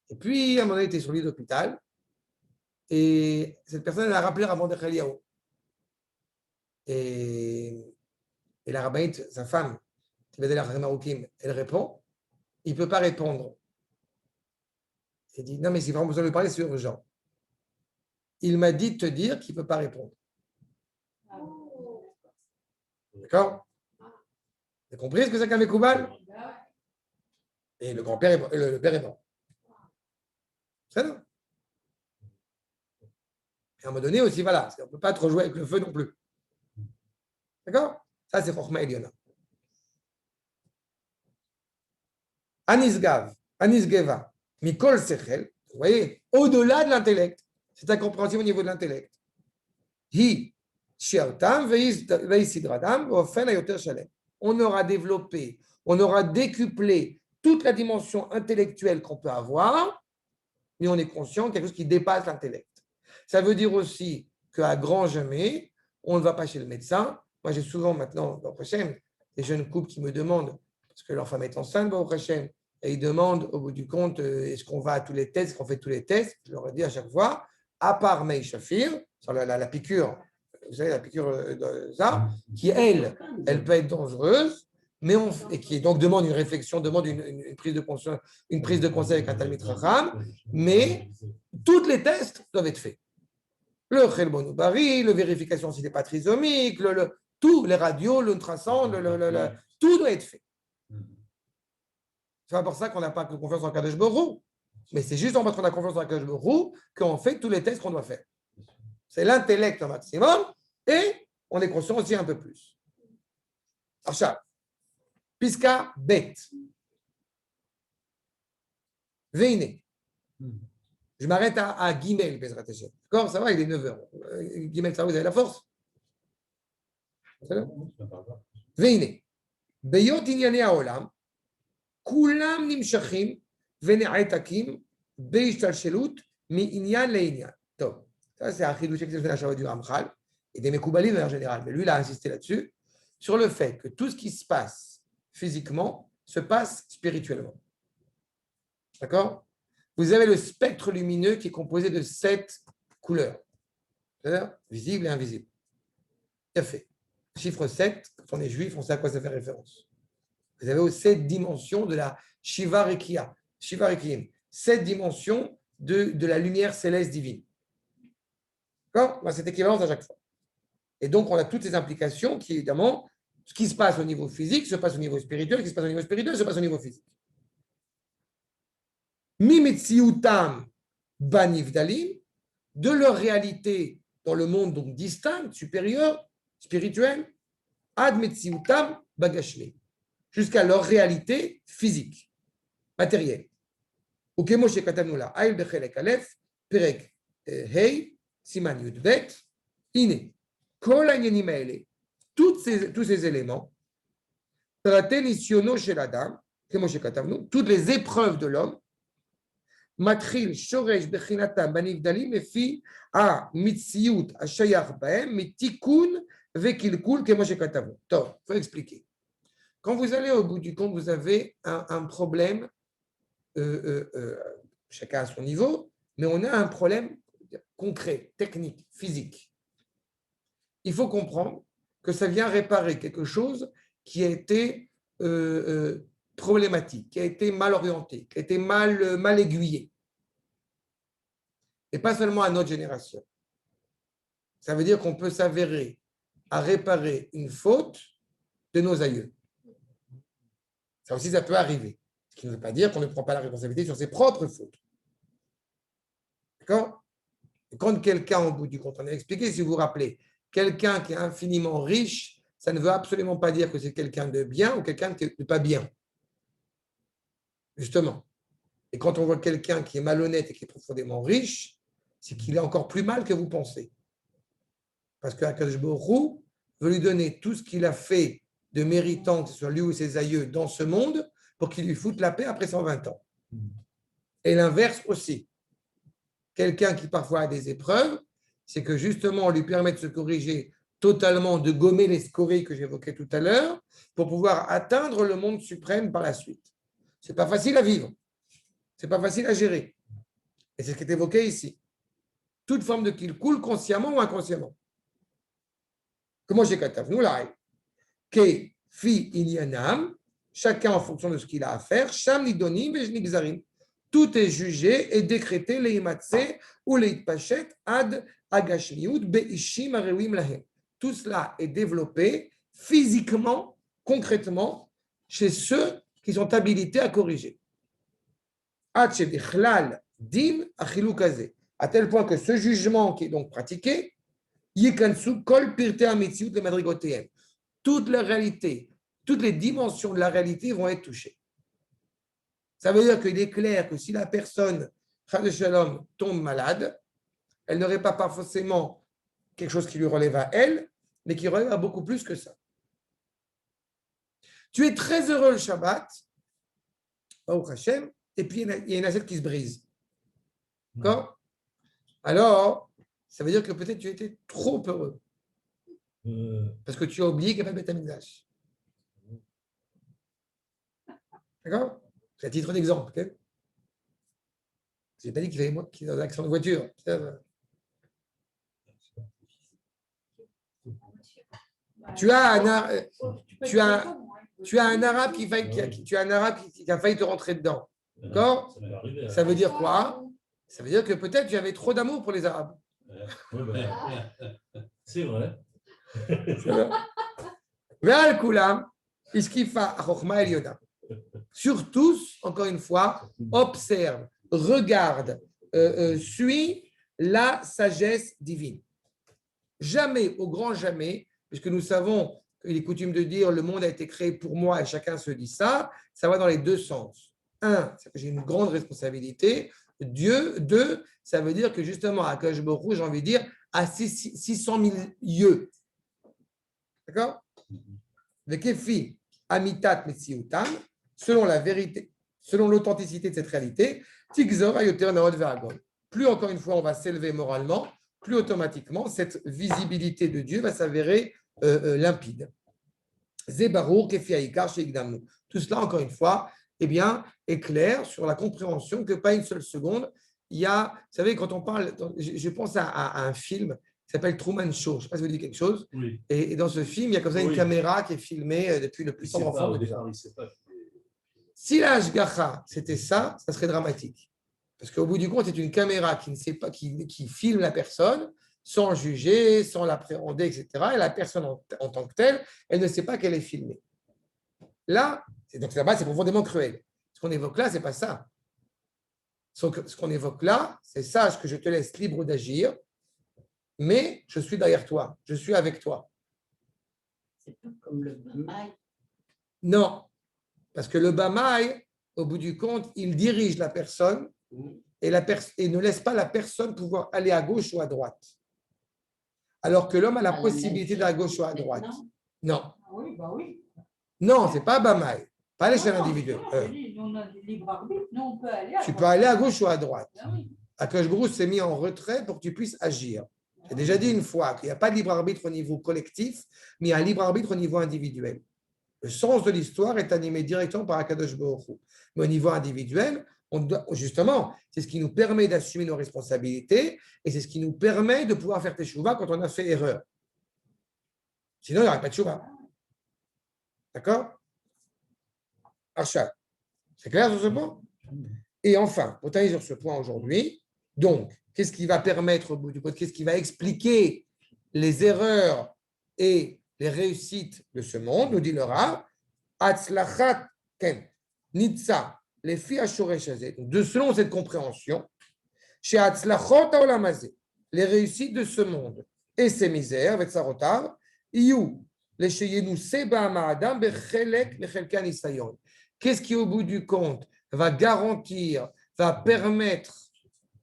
Et puis, à un moment donné, il était sur lit d'hôpital. Et cette personne, elle a rappelé Rav Mordechai Eliyahu. Et la rabbinite, sa femme, elle répond, il ne peut pas répondre. Il dit, non, mais si vraiment besoin de lui parler, c'est urgent. Il m'a dit de te dire qu'il ne peut pas répondre. D'accord? Vous avez compris ce que c'est qu'un Mekoubal? Et le grand-père, le père est mort. C'est ça? Et à un moment donné aussi, voilà, on ne peut pas trop jouer avec le feu non plus. D'accord? Ça, c'est Chochma Eliona. Anisgav, Anisgeva, Mikol Sechel, vous voyez, au-delà de l'intellect, c'est incompréhensible au niveau de l'intellect. Hi, Shiartam, Veisidradam, Ofen Ayoter Shalem. On aura développé, on aura décuplé toute la dimension intellectuelle qu'on peut avoir, mais on est conscient de quelque chose qui dépasse l'intellect. Ça veut dire aussi qu'à grand jamais, on ne va pas chez le médecin. Moi, j'ai souvent maintenant, dans Hachem, des jeunes couples qui me demandent, parce que leur femme est enceinte, Hachem, et ils demandent au bout du compte, est-ce qu'on va à tous les tests, est-ce qu'on fait tous les tests? Je leur ai dit à chaque fois, à part Mei Shafir, sur la piqûre, vous savez, la piqûre de ça, qui, elle peut être dangereuse, mais et qui donc demande une réflexion, demande une prise de conscience, une prise de conseil avec un Talmid Chacham, mais tous les tests doivent être faits. Le Chelbon Bari, la vérification si ce n'est pas trisomique, tous les radios, l'ultrason, tout doit être fait. C'est pas pour ça qu'on n'a pas confiance en Kadosh Baruch Hu, mais c'est juste en parce qu'on a confiance en Kadosh Baruch Hu qu'on fait tous les tests qu'on doit faire. C'est l'intellect au maximum et on est conscient aussi un peu plus. Arshad, Piska Bet. Veine. Je m'arrête à Gimel, Bezrat Hashem. D'accord, ça va, il est 9h. Gimel, ça va, vous avez la force? Veine. Beyot Inyane Haolam. כולם נמשכים ונעתקים בהשתלשלות מעניין לעניין. טוב, ça c'est un chidouche exceptionnel à Shabbat du Ramchal et des Mekoubalim en général, mais lui il a insisté là-dessus, sur le fait que tout ce qui se passe physiquement se passe spirituellement. D'accord? Vous avez le spectre lumineux qui est composé de 7 couleurs. C'est-à-dire visible et invisible. Bien fait. Chiffre 7, quand on est juif, on sait à quoi ça fait référence. Vous avez aussi 7 dimensions de la Shiva Rekia. Shiva Rekiim. 7 dimensions de la lumière céleste divine. D'accord? C'est équivalent à chaque fois. Et donc, on a toutes ces implications qui, évidemment, ce qui se passe au niveau physique se passe au niveau spirituel, ce qui se passe au niveau spirituel se passe au niveau physique. Mimetziutam banivdalim, de leur réalité dans le monde donc distinct, supérieur, spirituel, ad metziutam bagashmi, jusqu'à leur réalité physique, matérielle. Ou kemoshe katamnu la aïl bechelek alef, perek hei, siman yudbet, ine, kol ha'inyanim haele, tous ces éléments, tratenisyono shel adam, kemoshe katamnu, toutes les épreuves de l'homme, מתחיל שורש בחינתם בנבדלים לפי המציאות השייך בהם מתיקון וקלקול כמו שכתבנו. טוב, il faut expliquer. Quand vous allez au bout du compte, vous avez un problème, chacun à son niveau, mais on a un problème concret, technique, physique. Il faut comprendre que ça vient réparer quelque chose qui a été problématique, qui a été mal orienté, qui a été mal aiguillé. Et pas seulement à notre génération. Ça veut dire qu'on peut s'avérer à réparer une faute de nos aïeux. Ça aussi, ça peut arriver. Ce qui ne veut pas dire qu'on ne prend pas la responsabilité sur ses propres fautes. D'accord? Et quand quelqu'un, au bout du compte, on a expliqué, si vous vous rappelez, quelqu'un qui est infiniment riche, ça ne veut absolument pas dire que c'est quelqu'un de bien ou quelqu'un de pas bien. Justement. Et quand on voit quelqu'un qui est malhonnête et qui est profondément riche, c'est qu'il est encore plus mal que vous pensez. Parce que Akadosh Baruch Hu veut lui donner tout ce qu'il a fait de méritant, que ce soit lui ou ses aïeux, dans ce monde, pour qu'il lui foute la paix après 120 ans. Et l'inverse aussi. Quelqu'un qui parfois a des épreuves, c'est que justement on lui permet de se corriger totalement, de gommer les scories que j'évoquais tout à l'heure, pour pouvoir atteindre le monde suprême par la suite. Ce n'est pas facile à vivre. Ce n'est pas facile à gérer. Et c'est ce qui est évoqué ici. Toute forme de qu'il coule consciemment ou inconsciemment. Comment j'ai katavnu là? Ke fi inyanam, chacun en fonction de ce qu'il a à faire, sham lidonim vejnigzarim. Tout est jugé et décrété leimatse ou leitpachet ad agashmiut beishim arewim lahem. Tout cela est développé physiquement, concrètement, chez ceux qui sont habilités à corriger. Ad shebichlal din achiluk hazeh. À tel point que ce jugement qui est donc pratiqué, toute la réalité, toutes les dimensions de la réalité vont être touchées. Ça veut dire qu'il est clair que si la personne, Chas Shalom, tombe malade, elle n'aurait pas forcément quelque chose qui lui relève à elle, mais qui relève à beaucoup plus que ça. Tu es très heureux le Shabbat, Baruch Hashem, et puis il y a une assiette qui se brise. D'accord? Alors, ça veut dire que peut-être tu étais trop heureux. Parce que tu as oublié qu'il n'y a pas de Beth Amikdash. D'accord? C'est à titre d'exemple. Okay? Je n'ai pas dit qu'il fallait moi qui est dans l'action de voiture. Tu as un arabe qui a failli te rentrer dedans. D'accord? Ça veut dire quoi? Ça veut dire que peut-être tu avais trop d'amour pour les Arabes. C'est vrai. Surtout, encore une fois, observe, regarde, suis la sagesse divine. Jamais, au grand jamais, puisque nous savons qu'il est coutume de dire le monde a été créé pour moi et chacun se dit ça, ça va dans les deux sens. Un, c'est que j'ai une grande responsabilité. Dieu, deux, ça veut dire que justement, à Akadosh Baruch Hu, j'ai envie de dire, à 600 000 yeux. D'accord? Le kefi amitat metziutam, selon la vérité, selon l'authenticité de cette réalité, tigzor ayoter naod ve'agon. Plus encore une fois, on va s'élever moralement, plus automatiquement, cette visibilité de Dieu va s'avérer limpide. Zebarur kefi aikar sheigdamnu. Tout cela, encore une fois, eh bien, est clair sur la compréhension que pas une seule seconde, il y a, vous savez, quand on parle, je pense à un film qui s'appelle Truman Show, je ne sais pas si vous dites quelque chose, Oui. et dans ce film, il y a comme ça une Oui. caméra qui est filmée depuis le Il plus sait tendre pas, enfant. au départ, il sait pas. Si la Hashgacha, c'était ça, ça serait dramatique. Parce qu'au bout du compte, c'est une caméra qui ne sait pas, qui filme la personne sans juger, sans l'appréhender, etc. Et la personne en tant que telle, elle ne sait pas qu'elle est filmée. Là, donc là-bas, c'est profondément cruel. Ce qu'on évoque là, ce n'est pas ça. Ce qu'on évoque là, c'est sache que je te laisse libre d'agir, mais je suis derrière toi, je suis avec toi. C'est pas comme le bamaï. Non, parce que le bamaï, au bout du compte, il dirige la personne et ne laisse pas la personne pouvoir aller à gauche ou à droite. Alors que l'homme a la possibilité d'aller à gauche ou à droite. Non. Ah oui, bah oui. Non, ce n'est pas bamaï, pas à l'échelle Non, individuelle. on a des libre arbitre, nous on peut aller à Tu droite. peux aller à gauche ou à droite. Ah oui. Akash Baruch s'est mis en retrait pour que tu puisses agir. J'ai déjà dit une fois qu'il n'y a pas de libre arbitre au niveau collectif, mais il y a un libre arbitre au niveau individuel. Le sens de l'histoire est animé directement par Akadosh Baruch Hu. Mais au niveau individuel, justement, c'est ce qui nous permet d'assumer nos responsabilités et c'est ce qui nous permet de pouvoir faire teshuva quand on a fait erreur. Sinon, il n'y aurait pas de teshuva. D'accord? Arshad. C'est clair sur ce point? Et enfin, pour terminer sur ce point aujourd'hui, donc, qu'est-ce qui va permettre au bout du compte, qu'est-ce qui va expliquer les erreurs et les réussites de ce monde, nous dit le Rav, Atzlachat ken nitza les filles de selon cette compréhension, chez Atzlachot haolamazé, les réussites de ce monde et ses misères, Vetsarotav, iyu les sheyenu seba ma'adam bechelek lechelka nisayon. Qu'est-ce qui, au bout du compte, va garantir, va permettre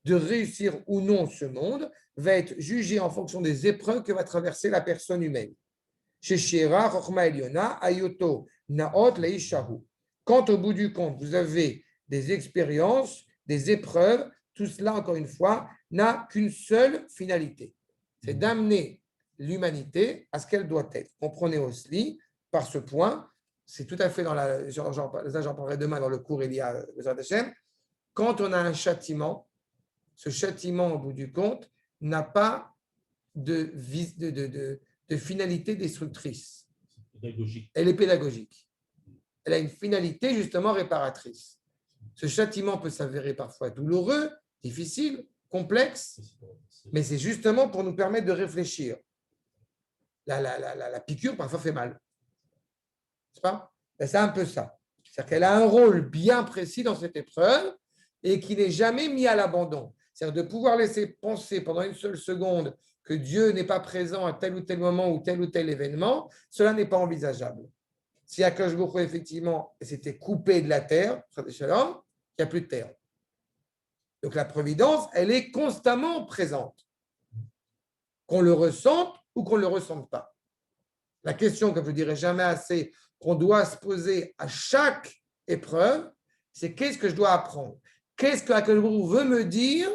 de réussir ou non ce monde, va être jugé en fonction des épreuves que va traverser la personne humaine. Chez Shira, Chochma Eliona, Ayoto, Naot, Leishahu. Quand au bout du compte, vous avez des expériences, des épreuves, tout cela, encore une fois, n'a qu'une seule finalité. C'est d'amener l'humanité à ce qu'elle doit être. Comprenez aussi, par ce point, c'est tout à fait dans la. J'en parlerai demain dans le cours, il y a besoin d'Hachem. Quand on a un châtiment, ce châtiment, au bout du compte, n'a pas de finalité destructrice. Pédagogique. Elle est pédagogique. Elle a une finalité justement réparatrice. Ce châtiment peut s'avérer parfois douloureux, difficile, complexe, mais c'est justement pour nous permettre de réfléchir. La piqûre parfois fait mal. N'est-ce pas? C'est un peu ça. C'est-à-dire qu'elle a un rôle bien précis dans cette épreuve et qui n'est jamais mis à l'abandon. C'est-à-dire de pouvoir laisser penser pendant une seule seconde que Dieu n'est pas présent à tel ou tel moment ou tel événement, cela n'est pas envisageable. Si Akash Baruch Hu, effectivement, s'était coupé de la terre, il n'y a plus de terre. Donc la providence, elle est constamment présente. Qu'on le ressente ou qu'on ne le ressente pas. La question, comme je ne dirai jamais assez, qu'on doit se poser à chaque épreuve, c'est qu'est-ce que je dois apprendre? Qu'est-ce que Akash Baruch Hu veut me dire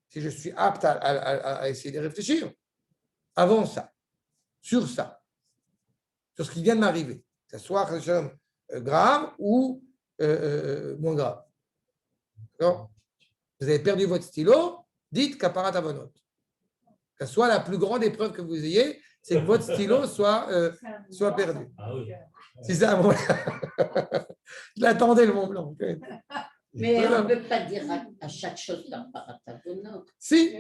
si je suis apte à essayer de réfléchir avant ça, sur ça, sur ce qui vient de m'arriver, que ce soit grave ou moins grave. D'accord? Vous avez perdu votre stylo, dites kaparat avonot. Que ce soit la plus grande épreuve que vous ayez, c'est que votre stylo soit perdu. Ah oui. C'est ça, bon. Je l'attendais le Mont Blanc. Mais Voilà. on ne peut pas dire à chaque chose kaparat avonot. Si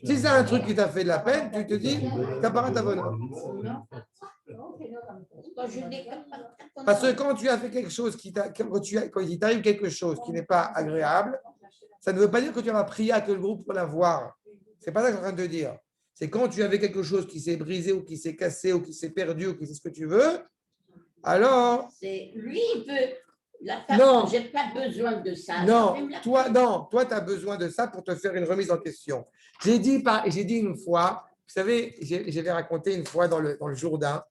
c'est un truc qui t'a fait de la peine, tu te dis kaparat avonot. Quand je dis kaparat avonot. Parce que quand tu as fait quelque chose, quand il t'arrive quelque chose qui n'est pas agréable, ça ne veut pas dire que tu vas prier à que le groupe pour l'avoir. Ce n'est pas ça que je suis en train de te dire. C'est quand tu avais quelque chose qui s'est brisé ou qui s'est cassé ou qui s'est perdu ou qui c'est ce que tu veux, alors. C'est lui, il veut. La femme, Non. je n'ai pas besoin de ça. Non, toi, tu as besoin de ça pour te faire une remise en question. J'ai dit une fois, vous savez, j'avais raconté une fois dans le Jourdain,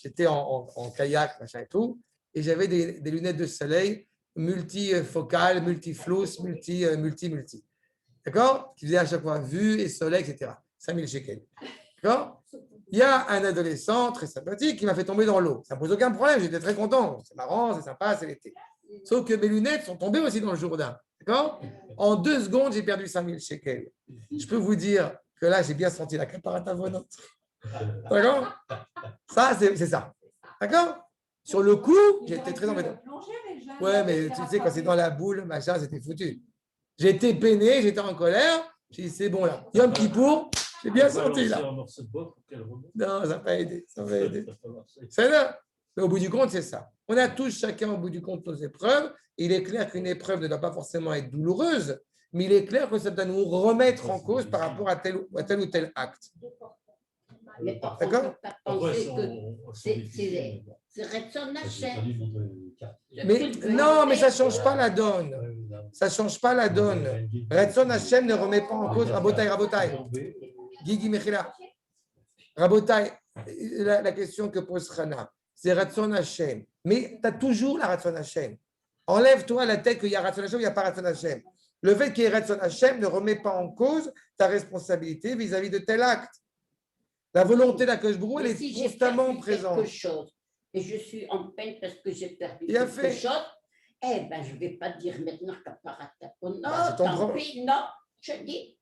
j'étais en kayak, machin et tout, et j'avais des lunettes de soleil multifocales, multiflous, multi. D'accord? Qui faisaient à chaque fois vue et soleil, etc. 5000 shekels. D'accord? Il y a un adolescent très sympathique qui m'a fait tomber dans l'eau. Ça ne pose aucun problème, j'étais très content. C'est marrant, c'est sympa, c'est l'été. Sauf que mes lunettes sont tombées aussi dans le Jourdain. D'accord? En 2 secondes, j'ai perdu 5000 shekels. Je peux vous dire que là, j'ai bien senti la caparatavonante. D'accord? Ça, c'est ça. D'accord? Sur le coup, j'étais très embêté. Ouais, mais tu sais, quand c'est dans la boule, machin, c'était foutu. J'étais peiné, j'étais en colère. J'ai dit, c'est bon là. Yom Kippour, j'ai bien senti là. Non, ça n'a pas aidé. Ça n'a pas aidé. C'est là. Mais au bout du compte, c'est ça. On a tous chacun au bout du compte nos épreuves. Il est clair qu'une épreuve ne doit pas forcément être douloureuse, mais il est clair que ça doit nous remettre en cause par rapport à tel ou tel acte. Mais par contre, on ne peut pas penser que c'est Retson Hashem. Mais non, mais ça ne change pas la donne. Ça ne change pas la donne. Retson Hashem ne remet pas en cause Rabotai. Guigui Mechila. Rabotai, la question que pose Rana, c'est Retson Hashem. Mais tu as toujours la Retson Hashem. Enlève-toi la tête qu'il y a Retson Hashem ou il n'y a pas Retson Hashem. Le fait qu'il y ait Retson Hashem ne remet pas en cause ta responsabilité vis-à-vis de tel acte. La volonté d'Akadosh Baruch Hu, elle est constamment présente. Quelque chose, et je suis en peine parce que j'ai perdu quelque chose, eh bien, je ne vais pas dire maintenant non, tant pis, non. Je dis,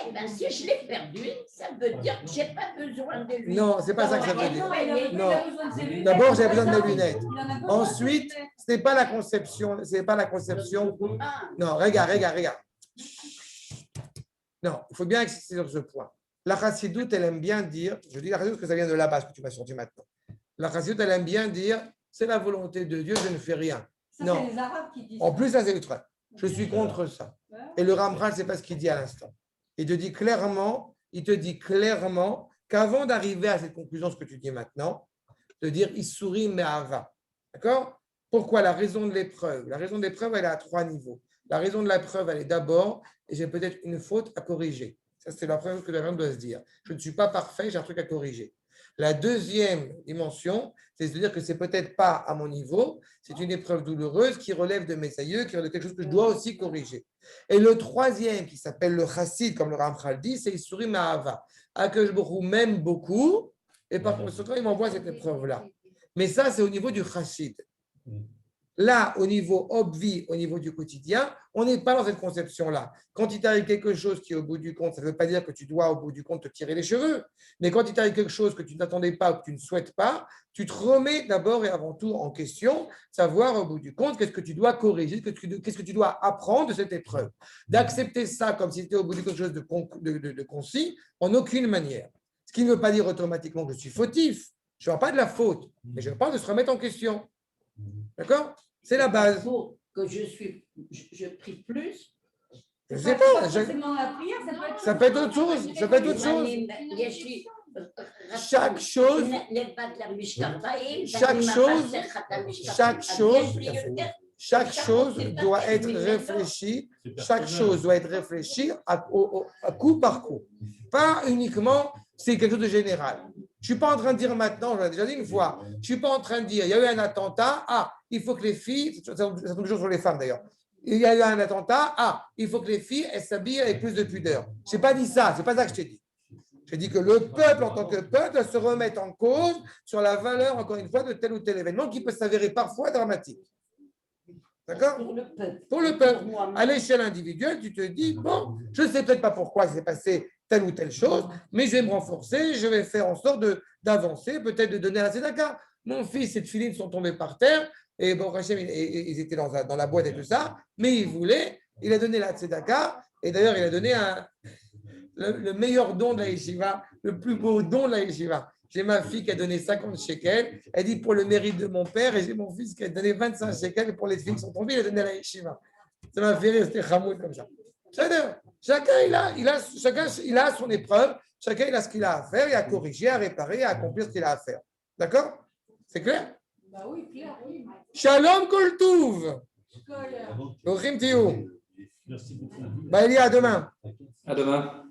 eh bien, si je l'ai perdu, ça veut dire que je n'ai pas besoin de lui. Non, ce n'est pas ça que ça veut dire. Non. D'abord, j'ai besoin de mes lunettes. Ensuite, ce n'est pas la conception. Ce n'est pas la conception. Non, regarde. Non, il faut bien insister sur ce point. La chassidoute, elle aime bien dire, je dis la chassidoute parce que ça vient de là-bas, ce que tu m'as sorti maintenant. La chassidoute, elle aime bien dire, c'est la volonté de Dieu, je ne fais rien. Ça, non. C'est les Arabes qui disent en plus, ça, c'est le truc. Je suis contre ça. Et le Ramchal, c'est pas ce qu'il dit à l'instant. Il te dit clairement qu'avant d'arriver à cette conclusion, ce que tu dis maintenant, de dire il sourit mais ava. D'accord? Pourquoi? La raison de l'épreuve. La raison de l'épreuve, elle est à 3 niveaux. La raison de l'épreuve, elle est d'abord, et j'ai peut-être une faute à corriger. Ça, c'est la première chose que la personne doit se dire. Je ne suis pas parfait, j'ai un truc à corriger. La deuxième dimension, c'est de dire que ce n'est peut-être pas à mon niveau, c'est une épreuve douloureuse qui relève de mes aïeux, qui relève de quelque chose que je dois aussi corriger. Et le troisième, qui s'appelle le chassid, comme le Ramchal dit, c'est Isuri Ma'ava. Akadosh Baruch Hu m'aime beaucoup, et par conséquent, il m'envoie cette épreuve-là. Mais ça, c'est au niveau du chassid. Là, au niveau obvi, au niveau du quotidien, on n'est pas dans cette conception-là. Quand il t'arrive quelque chose qui est au bout du compte, ça ne veut pas dire que tu dois au bout du compte te tirer les cheveux. Mais quand il t'arrive quelque chose que tu n'attendais pas ou que tu ne souhaites pas, tu te remets d'abord et avant tout en question, savoir au bout du compte qu'est-ce que tu dois corriger, qu'est-ce que tu dois apprendre de cette épreuve. D'accepter ça comme si c'était au bout de quelque chose de concis, en aucune manière. Ce qui ne veut pas dire automatiquement que je suis fautif. Je ne parle pas de la faute, mais je parle de se remettre en question. D'accord? C'est la base. Que je prie plus. Je ne sais pas. Ça peut être autre chose. Ça peut être autre chose. Chaque chose doit être réfléchie. Chaque chose doit être réfléchie à coup par coup. Pas uniquement, c'est quelque chose de général. Je ne suis pas en train de dire maintenant, je l'ai déjà dit une fois, je ne suis pas en train de dire, il y a eu un attentat, il faut que les filles, ça tombe toujours sur les femmes d'ailleurs, il y a eu un attentat, il faut que les filles, elles s'habillent avec plus de pudeur. Je n'ai pas dit ça, ce n'est pas ça que je t'ai dit. J'ai dit que le peuple, en tant que peuple, doit se remettre en cause sur la valeur, encore une fois, de tel ou tel événement qui peut s'avérer parfois dramatique. D'accord? Pour le peuple. À l'échelle individuelle, tu te dis, bon, je ne sais peut-être pas pourquoi s'est passé telle ou telle chose, mais je vais me renforcer, je vais faire en sorte d'avancer, peut-être de donner un tzedaka. Mon fils et filines sont tombés par terre, et bon, Hachem, ils étaient dans la boîte et tout ça, mais il a donné la tzedaka, et d'ailleurs, il a donné le meilleur don de la yeshiva, le plus beau don de la yeshiva. J'ai ma fille qui a donné 50 shekels, elle dit pour le mérite de mon père, et j'ai mon fils qui a donné 25 shekels, et pour les filles qui sont tombées, il a donné à la yeshiva. Ça m'a fait rire, c'était chamoud comme ça. Chacun il a son épreuve, chacun il a ce qu'il a à faire, il a à corriger, à réparer, à accomplir ce qu'il a à faire. D'accord? C'est clair? Bah oui, clair, oui. Shalom Kol Touv. Bochim Tiou. Merci beaucoup. Bah, il y a à demain. À demain.